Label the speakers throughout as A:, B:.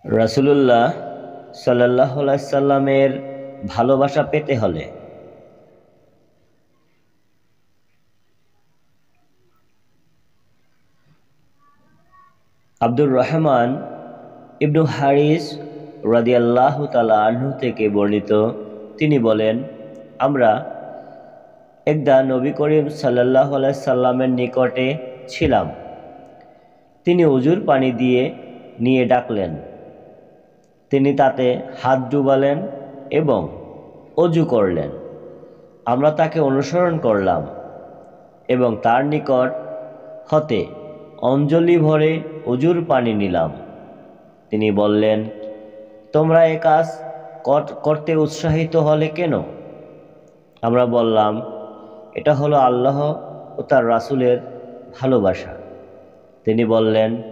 A: রাসূলুল্লাহ সাল্লাল্লাহু আলাইহি সাল্লামের ভালোবাসা পেতে হলে আব্দুর রহমান ইবনু হারিস রাদিয়াল্লাহু তাআলা আনহু থেকে বর্ণিত, তিনি বলেন, আমরা একদা নবী করিম সাল্লাল্লাহু আলাইহি সাল্লামের নিকটে ছিলাম। তিনি উজুর পানি দিয়ে নিয়ে ডাকলেন। তিনি তাতে হাত ডুবালেন এবং অজু করলেন। আমরা তাকে অনুসরণ করলাম এবং তার নিকট হতে অঞ্জলি ভরে অজুর পানি নিলাম। তিনি বললেন, তোমরা এ কাজ করতে উৎসাহিত হলে কেন? আমরা বললাম, এটা হলো আল্লাহ ও তার রাসূলের ভালোবাসা। তিনি বললেন,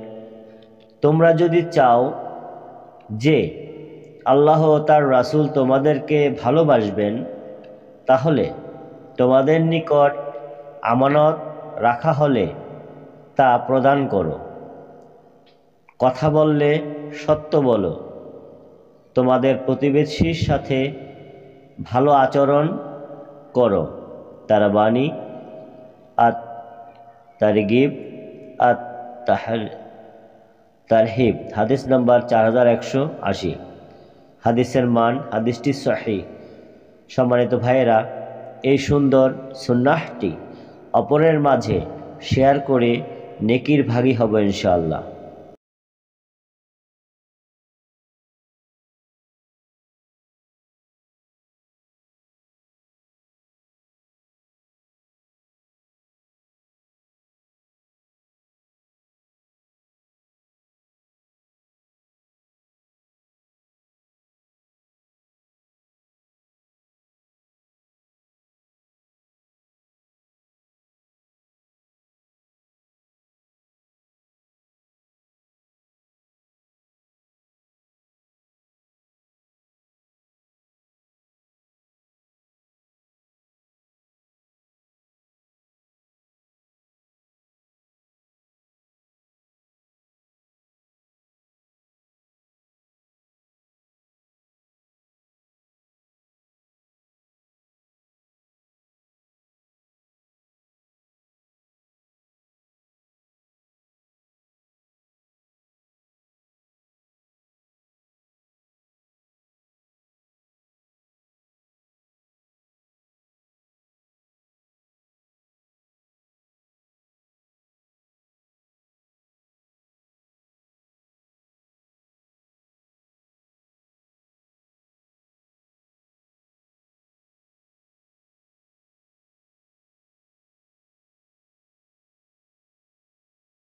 A: তোমরা যদি চাও যে আল্লাহ ও তার রাসূল তোমাদেরকে ভালোবাসবেন, তাহলে তোমাদের নিকট আমানত রাখা হলে তা প্রদান করো। কথা বললে সত্য বলো। তোমাদের প্রতিবেশীর সাথে ভালো আচরণ করো। তারাবানি আত তারগিব আত তারহিব, হাদিস নাম্বার 4180। হাদিসের মান, হাদিসটি সহিহ। সম্মানিত ভাইয়েরা, এই সুন্দর সুন্নাহটি অপরের মাঝে শেয়ার করে নেকির ভাগী হব ইনশাআল্লাহ।